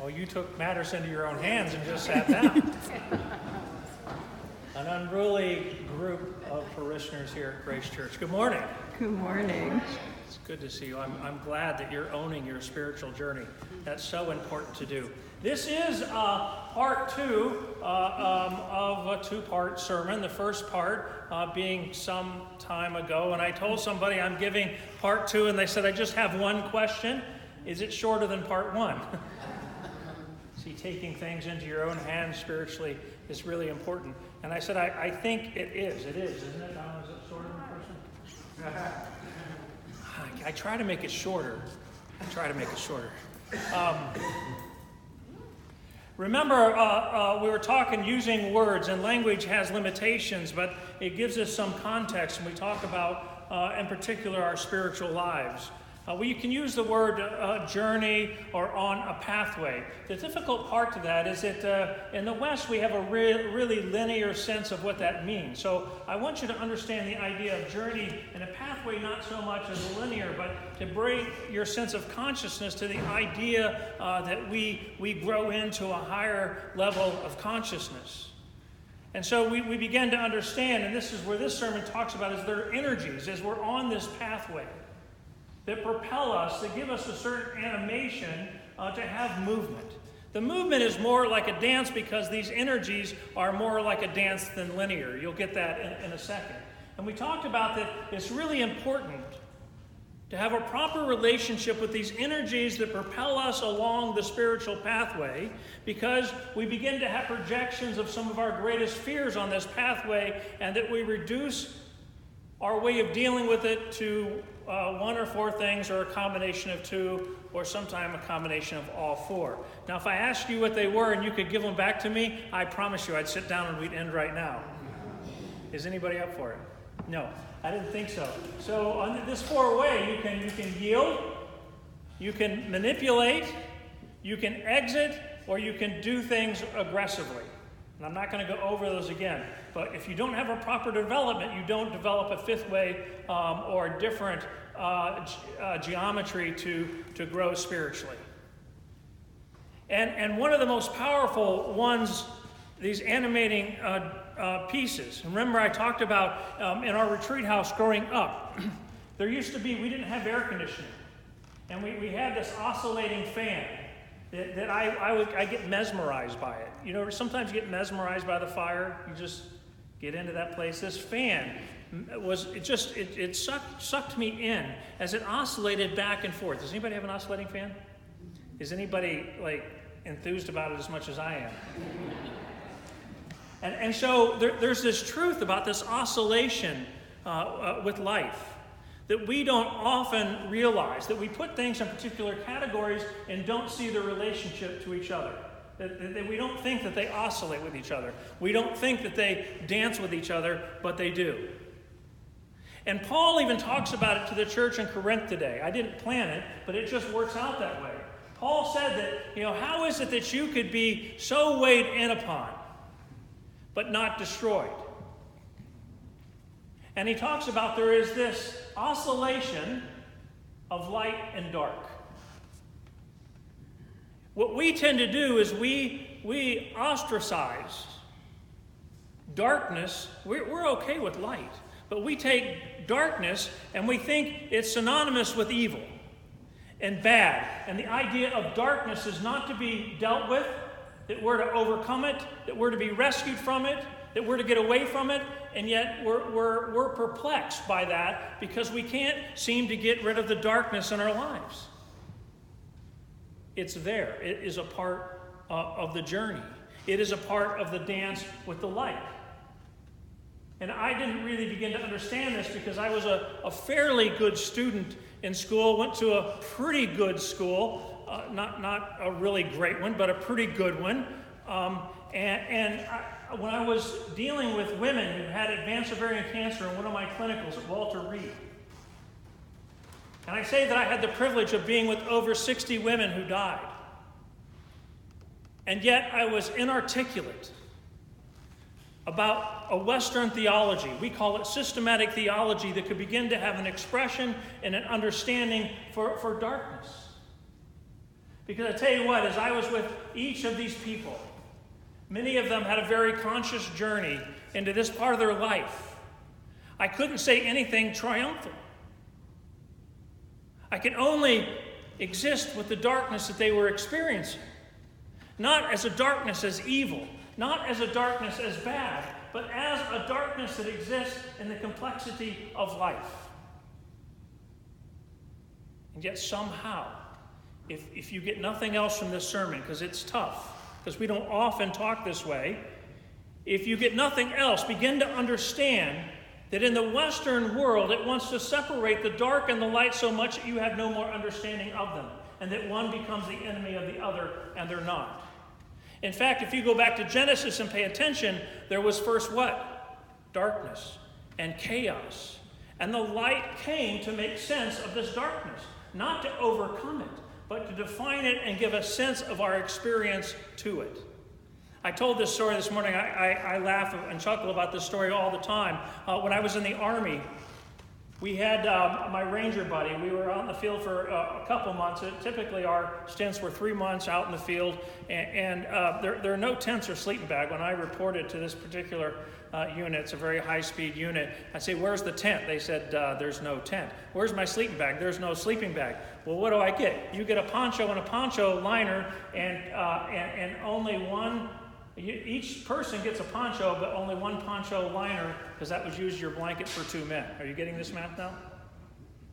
Well, you took matters into your own hands and just sat down. An unruly group of parishioners here at Grace Church. Good morning. Good morning. It's good to see you. I'm glad that you're owning your spiritual journey. That's so important to do. This is part two of a two-part sermon. The first part being some time ago, and I told somebody I'm giving part two, and they said, I just have one question. Is it shorter than part one? See, taking things into your own hands spiritually is really important. And I said, I think it is. It is, isn't it? Is it shorter than the first one? I try to make it shorter. Remember, we were talking using words, and language has limitations, but it gives us some context when we talk about, in particular, our spiritual lives. You can use the word journey or on a pathway. The difficult part to that is that in the West we have a really linear sense of what that means. So I want you to understand the idea of journey and a pathway not so much as a linear, but to bring your sense of consciousness to the idea that we grow into a higher level of consciousness. And so we begin to understand, and this is where this sermon talks about, is there are energies as we're on this pathway that propel us, that give us a certain animation to have movement. The movement is more like a dance because these energies are more like a dance than linear. You'll get that in a second. And we talked about that it's really important to have a proper relationship with these energies that propel us along the spiritual pathway, because we begin to have projections of some of our greatest fears on this pathway, and that we reduce our way of dealing with it to one or four things, or a combination of two, or sometimes a combination of all four. Now, if I asked you what they were and you could give them back to me, I promise you I'd sit down and we'd end right now. Is anybody up for it? No, I didn't think so. So on this four-way, you can yield, you can manipulate, you can exit, or you can do things aggressively. And I'm not going to go over those again. But if you don't have a proper development, you don't develop a fifth way or a different geometry to grow spiritually. And one of the most powerful ones, these animating pieces. Remember, I talked about in our retreat house growing up, we didn't have air conditioning. And we had this oscillating fan. That I get mesmerized by it. You know, sometimes you get mesmerized by the fire. You just get into that place. This fan it sucked me in as it oscillated back and forth. Does anybody have an oscillating fan? Is anybody enthused about it as much as I am? And so there's this truth about this oscillation with life that we don't often realize, that we put things in particular categories and don't see the relationship to each other. That we don't think that they oscillate with each other. We don't think that they dance with each other, but they do. And Paul even talks about it to the church in Corinth today. I didn't plan it, but it just works out that way. Paul said that, how is it that you could be so weighed in upon, but not destroyed? And he talks about there is this oscillation of light and dark. What we tend to do is we ostracize darkness. We're okay with light, but we take darkness and we think it's synonymous with evil and bad. And the idea of darkness is not to be dealt with, that we're to overcome it, that we're to be rescued from it, that we're to get away from it, and yet we're perplexed by that because we can't seem to get rid of the darkness in our lives. It's there. It is a part of the journey. It is a part of the dance with the light. And I didn't really begin to understand this because I was a fairly good student in school, went to a pretty good school, not a really great one, but a pretty good one. When I was dealing with women who had advanced ovarian cancer in one of my clinicals at Walter Reed, and I say that I had the privilege of being with over 60 women who died, and yet I was inarticulate about a Western theology. We call it systematic theology that could begin to have an expression and an understanding for darkness. Because I tell you what, as I was with each of these people, many of them had a very conscious journey into this part of their life. I couldn't say anything triumphant. I could only exist with the darkness that they were experiencing. Not as a darkness as evil, not as a darkness as bad, but as a darkness that exists in the complexity of life. And yet somehow, if you get nothing else from this sermon, because it's tough, because we don't often talk this way, if you get nothing else, begin to understand that in the Western world, it wants to separate the dark and the light so much that you have no more understanding of them, and that one becomes the enemy of the other, and they're not. In fact, if you go back to Genesis and pay attention, there was first what? Darkness and chaos. And the light came to make sense of this darkness, not to overcome it, but to define it and give a sense of our experience to it. I told this story this morning. I laugh and chuckle about this story all the time. When I was in the Army, we had my ranger buddy. We were out in the field for a couple months. Typically, our stints were 3 months out in the field, and there are no tents or sleeping bag. When I reported to this particular unit, it's a very high-speed unit, I say, "Where's the tent?" They said, "There's no tent." "Where's my sleeping bag?" "There's no sleeping bag." "Well, what do I get?" "You get a poncho and a poncho liner, and only one. Each person gets a poncho, but only one poncho liner, because that was used your blanket for 2 men. Are you getting this math now?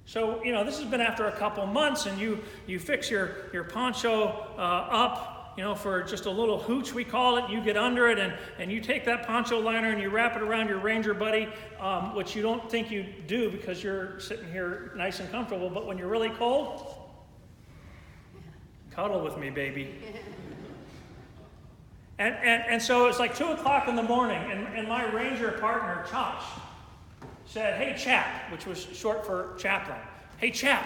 So, this has been after a couple months, and you fix your poncho up, for just a little hooch, we call it. You get under it, and you take that poncho liner and you wrap it around your ranger buddy, which you don't think you do because you're sitting here nice and comfortable, but when you're really cold, cuddle with me, baby. And so it's like 2 o'clock in the morning, and my ranger partner, Chach, said, "Hey, chap," which was short for chaplain. "Hey, chap."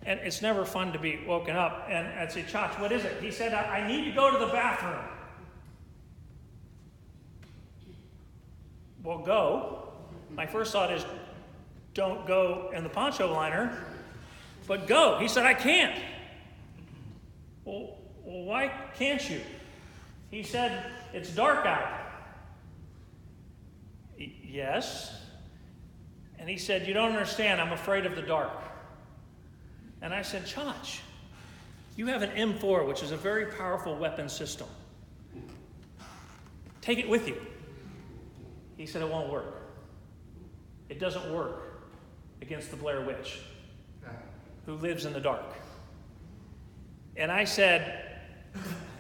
And it's never fun to be woken up. And I'd say, "Chach, what is it?" He said, I need to go to the bathroom." Well, go. My first thought is, don't go in the poncho liner, but go. He said, "I can't." Well, why can't you? He said, "It's dark out." Yes. And he said, "You don't understand. I'm afraid of the dark." And I said, "Chach, you have an M4, which is a very powerful weapon system. Take it with you." He said, "It won't work. It doesn't work against the Blair Witch, who lives in the dark." And I said,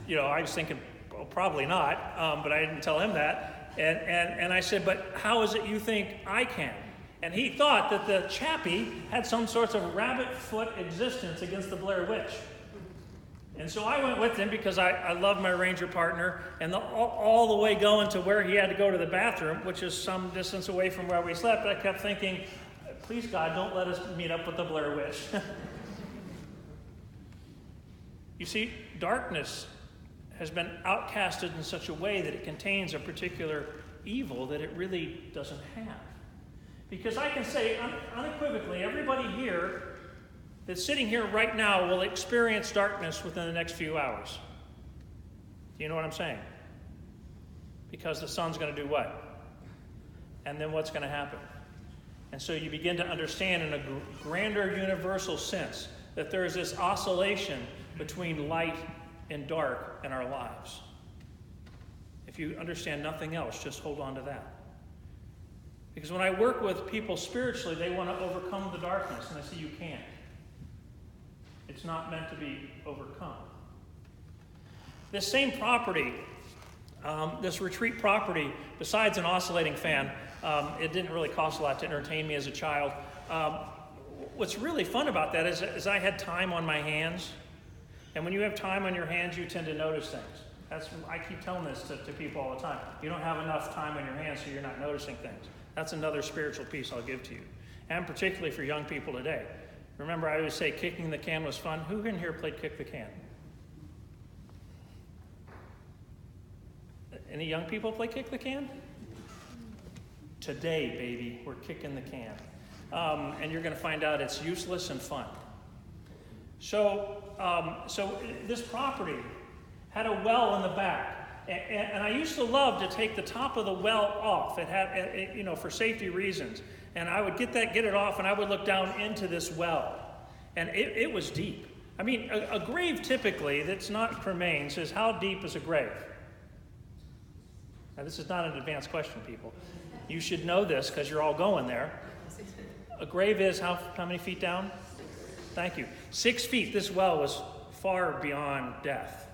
I was thinking, well, probably not, but I didn't tell him that. And I said, "But how is it you think I can?" And he thought that the chappie had some sorts of rabbit foot existence against the Blair Witch. And so I went with him because I love my ranger partner, and all the way going to where he had to go to the bathroom, which is some distance away from where we slept, I kept thinking, please God, don't let us meet up with the Blair Witch. You see, darkness has been outcasted in such a way that it contains a particular evil that it really doesn't have. Because I can say unequivocally, everybody here that's sitting here right now will experience darkness within the next few hours. Do you know what I'm saying? Because the sun's going to do what? And then what's going to happen? And so you begin to understand in a grander universal sense that there is this oscillation between light and dark in our lives. If you understand nothing else, just hold on to that. Because when I work with people spiritually, they want to overcome the darkness, and I say you can't. It's not meant to be overcome. This same property, this retreat property, besides an oscillating fan, it didn't really cost a lot to entertain me as a child. What's really fun about that is I had time on my hands. And when you have time on your hands, you tend to notice things. I keep telling this to people all the time. You don't have enough time on your hands, so you're not noticing things. That's another spiritual piece I'll give to you. And particularly for young people today. Remember, I always say kicking the can was fun. Who in here played kick the can? Any young people play kick the can? Today, baby, we're kicking the can. And you're going to find out it's useless and fun. So this property had a well in the back. And I used to love to take the top of the well off. It had, for safety reasons. And I would get it off, and I would look down into this well. And it was deep. I mean, a grave typically that's not cremains is how deep is a grave? Now, this is not an advanced question, people. You should know this because you're all going there. A grave is how many feet down? Thank you. 6 feet. This well was far beyond death.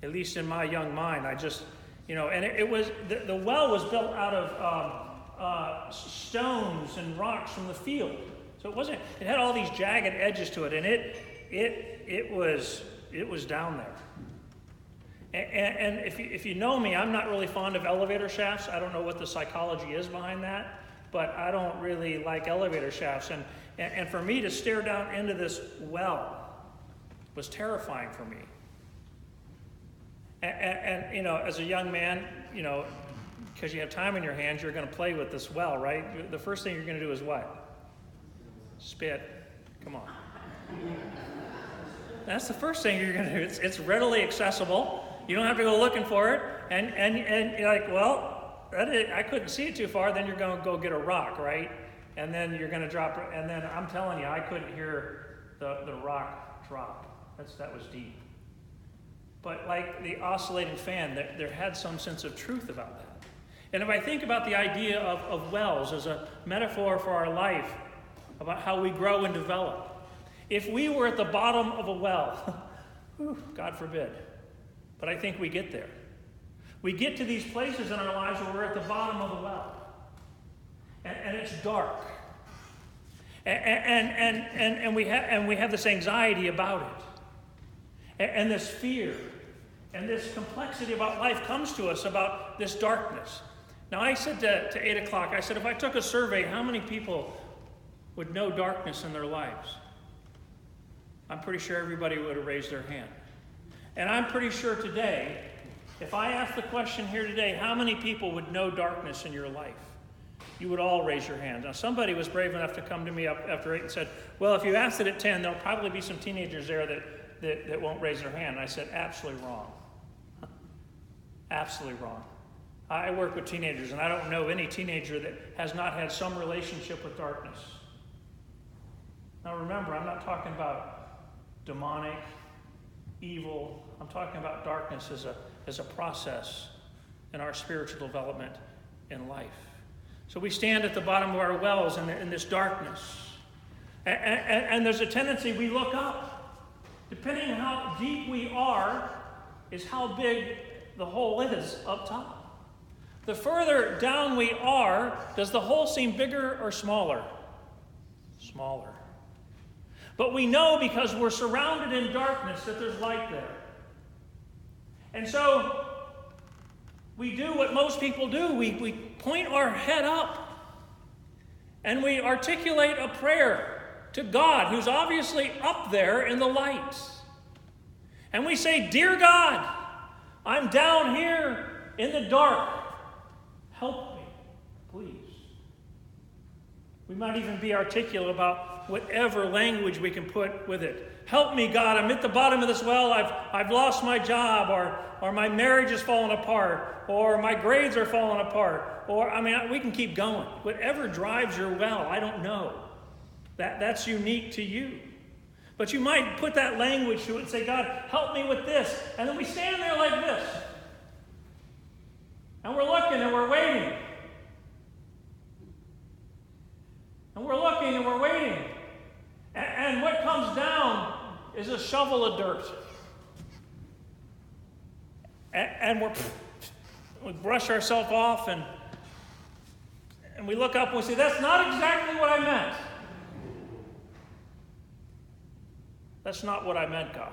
At least in my young mind, I just, and it was, the well was built out of stones and rocks from the field. So it had all these jagged edges to it, and it was down there. And if you know me, I'm not really fond of elevator shafts. I don't know what the psychology is behind that, but I don't really like elevator shafts. And for me to stare down into this well was terrifying for me. And as a young man, because you have time in your hands, you're going to play with this well, right? The first thing you're going to do is what? Spit. Come on. That's the first thing you're going to do. It's readily accessible. You don't have to go looking for it. And you're like, well, I couldn't see it too far. Then you're going to go get a rock, right? And then you're going to drop it. And then I'm telling you, I couldn't hear the rock drop. That was deep. But like the oscillating fan, there had some sense of truth about that. And if I think about the idea of wells as a metaphor for our life, about how we grow and develop, if we were at the bottom of a well, God forbid, but I think we get there. We get to these places in our lives where we're at the bottom of the well. And it's dark. And we have this anxiety about it. And this fear and this complexity about life comes to us about this darkness. Now, I said to 8 o'clock, I said, if I took a survey, how many people would know darkness in their lives? I'm pretty sure everybody would have raised their hand. And I'm pretty sure today, if I asked the question here today, how many people would know darkness in your life? You would all raise your hand. Now, somebody was brave enough to come to me up after 8 and said, well, if you asked it at 10, there'll probably be some teenagers there that won't raise their hand. And I said, absolutely wrong. Absolutely wrong. I work with teenagers, and I don't know any teenager that has not had some relationship with darkness. Now remember, I'm not talking about demonic, evil. I'm talking about darkness as a process in our spiritual development in life. So we stand at the bottom of our wells in this darkness. And there's a tendency we look up. Depending on how deep we are is how big the hole is up top. The further down we are, does the hole seem bigger or smaller? Smaller. But we know because we're surrounded in darkness that there's light there. And so we do what most people do. We point our head up and we articulate a prayer to God, who's obviously up there in the light. And we say, "Dear God, I'm down here in the dark. Help me, please." We might even be articulate about whatever language we can put with it. Help me, God, I'm at the bottom of this well. I've lost my job, or my marriage is falling apart, or my grades are falling apart, or, we can keep going. Whatever drives your well, I don't know. That's unique to you. But you might put that language to it and say, God, help me with this. And then we stand there like this. And we're looking and we're waiting. And we're looking and we're waiting. And what comes down is a shovel of dirt. And we brush ourselves off and we look up and we say, that's not exactly what I meant. That's not what I meant, God.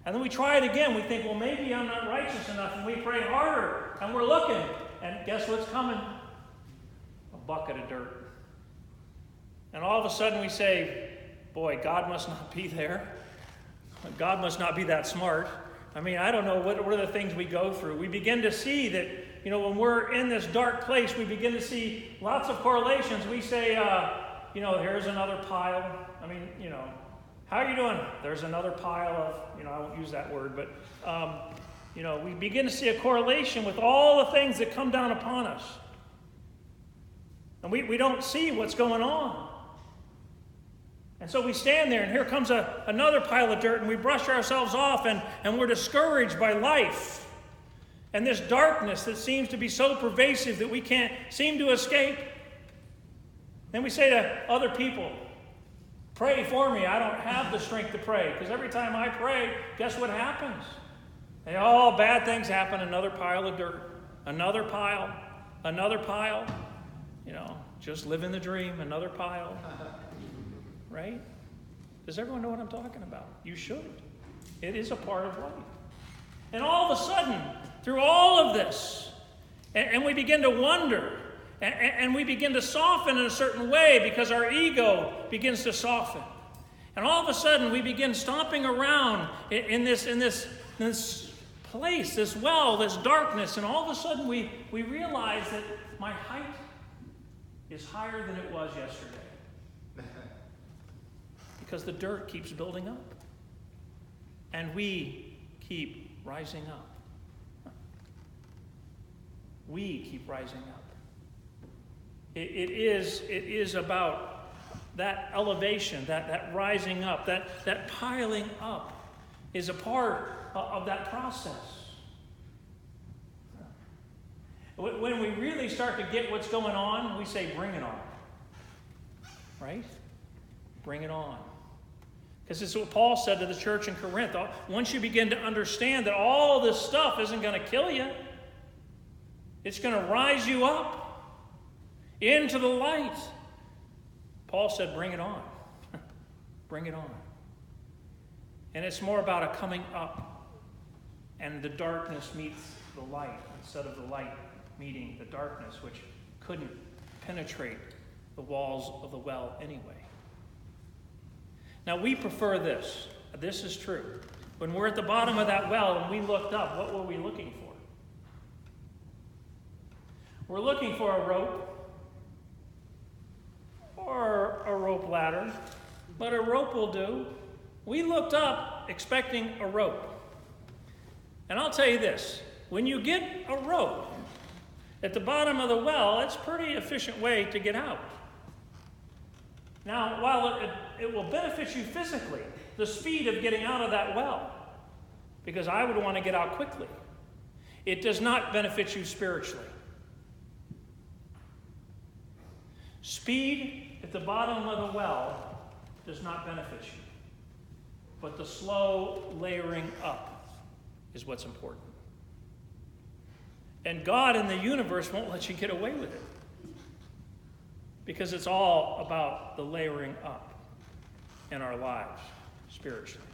And then we try it again. We think, well, maybe I'm not righteous enough. And we pray harder. And we're looking. And guess what's coming? A bucket of dirt. And all of a sudden we say, boy, God must not be there. God must not be that smart. I don't know, what are the things we go through? We begin to see that, when we're in this dark place, we begin to see lots of correlations. We say, here's another pile. How are you doing? There's another pile of, I won't use that word, but, we begin to see a correlation with all the things that come down upon us. And we don't see what's going on. And so we stand there, and here comes another pile of dirt, and we brush ourselves off, and we're discouraged by life. And this darkness that seems to be so pervasive that we can't seem to escape. Then we say to other people, pray for me. I don't have the strength to pray. Because every time I pray, guess what happens? Bad things happen. Another pile of dirt. Another pile. Another pile. Just living the dream. Another pile. Right? Does everyone know what I'm talking about? You should. It is a part of life. And all of a sudden, through all of this, and we begin to wonder, and we begin to soften in a certain way because our ego begins to soften. And all of a sudden, we begin stomping around in this place, this well, this darkness, and all of a sudden we realize that my height is higher than it was yesterday. Because the dirt keeps building up. And we keep rising up. We keep rising up. It is about that elevation, that rising up, that piling up is a part of that process. When we really start to get what's going on, we say, bring it on. Right? Bring it on. Because it's what Paul said to the church in Corinth. Once you begin to understand that all this stuff isn't going to kill you, it's going to rise you up into the light. Paul said, bring it on. Bring it on. And it's more about a coming up. And the darkness meets the light instead of the light meeting the darkness, which couldn't penetrate the walls of the well anyway. Now, we prefer this. This is true. When we're at the bottom of that well and we looked up, what were we looking for? We're looking for a rope or a rope ladder, but a rope will do. We looked up expecting a rope. And I'll tell you this, when you get a rope at the bottom of the well, it's a pretty efficient way to get out. Now, while it will benefit you physically, the speed of getting out of that well, because I would want to get out quickly, it does not benefit you spiritually. Speed at the bottom of the well does not benefit you, but the slow layering up is what's important. And God in the universe won't let you get away with it. Because it's all about the layering up in our lives, spiritually.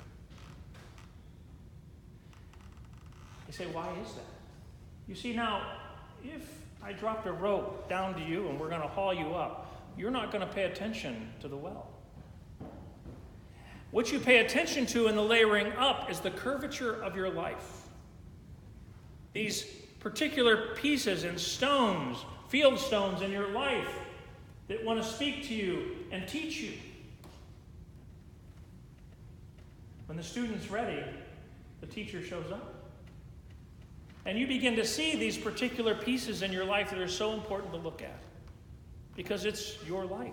You say, why is that? You see, now, if I dropped a rope down to you and we're going to haul you up, you're not going to pay attention to the well. What you pay attention to in the layering up is the curvature of your life. These particular pieces and stones, field stones in your life, that want to speak to you and teach you. When the student's ready, the teacher shows up. And you begin to see these particular pieces in your life that are so important to look at. Because it's your life.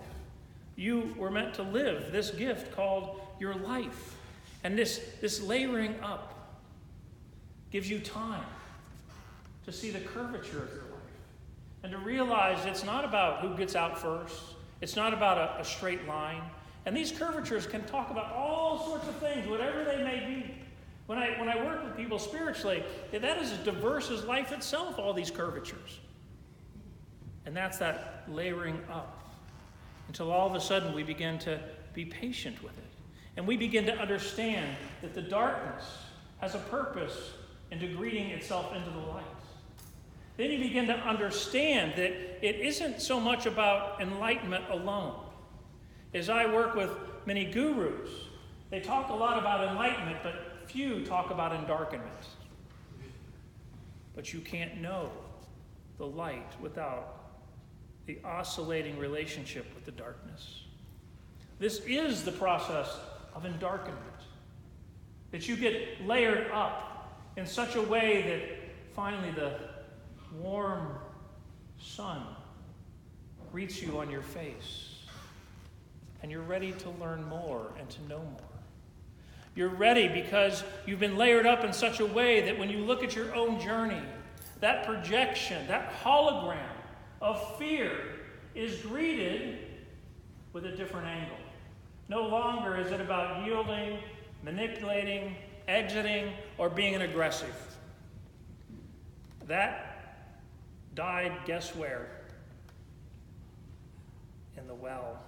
You were meant to live this gift called your life. And this layering up gives you time to see the curvature of your life. And to realize it's not about who gets out first. It's not about a straight line. And these curvatures can talk about all sorts of things, whatever they may be. When I work with people spiritually, that is as diverse as life itself, all these curvatures. And that's that layering up. Until all of a sudden we begin to be patient with it. And we begin to understand that the darkness has a purpose in degrading itself into the light. Then you begin to understand that it isn't so much about enlightenment alone. As I work with many gurus, they talk a lot about enlightenment, but few talk about endarkenment. But you can't know the light without the oscillating relationship with the darkness. This is the process of endarkenment. That you get layered up in such a way that finally the warm sun greets you on your face. And you're ready to learn more and to know more. You're ready because you've been layered up in such a way that when you look at your own journey, that projection, that hologram of fear is greeted with a different angle. No longer is it about yielding, manipulating, exiting, or being an aggressive. That died, guess where? In the well.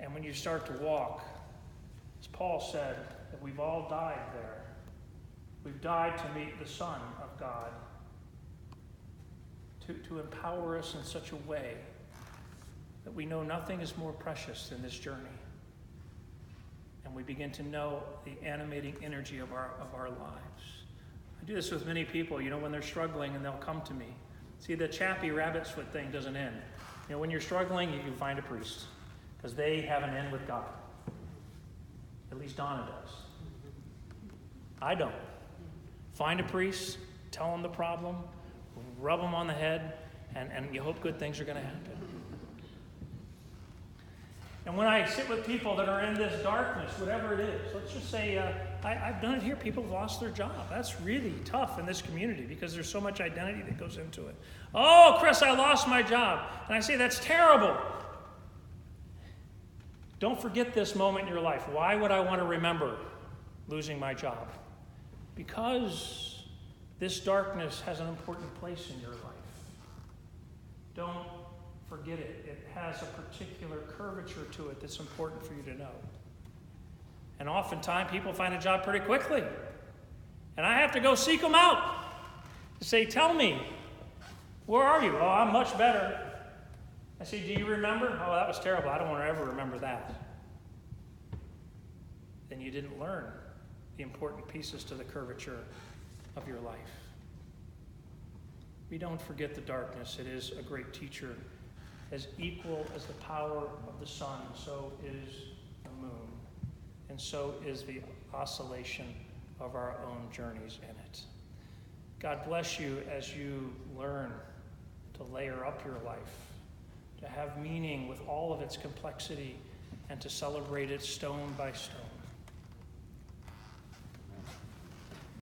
And when you start to walk, as Paul said, that we've all died there. We've died to meet the Son of God, to empower us in such a way that we know nothing is more precious than this journey. And we begin to know the animating energy of our lives. I do this with many people, when they're struggling and they'll come to me. See, the chappy rabbit's foot thing doesn't end. When you're struggling, you can find a priest because they have an end with God. At least Donna does. I don't. Find a priest, tell them the problem, rub them on the head, and you hope good things are going to happen. And when I sit with people that are in this darkness, whatever it is, let's just say, I've done it here, people have lost their job. That's really tough in this community because there's so much identity that goes into it. Oh, Chris, I lost my job. And I say, that's terrible. Don't forget this moment in your life. Why would I want to remember losing my job? Because this darkness has an important place in your life. Don't forget it. It has a particular curvature to it that's important for you to know. And oftentimes people find a job pretty quickly. And I have to go seek them out. To say, tell me, where are you? Oh, I'm much better. I say, do you remember? Oh, that was terrible. I don't want to ever remember that. Then you didn't learn the important pieces to the curvature of your life. We don't forget the darkness. It is a great teacher. As equal as the power of the sun, so is the moon. And so is the oscillation of our own journeys in it. God bless you as you learn to layer up your life, to have meaning with all of its complexity, and to celebrate it stone by stone.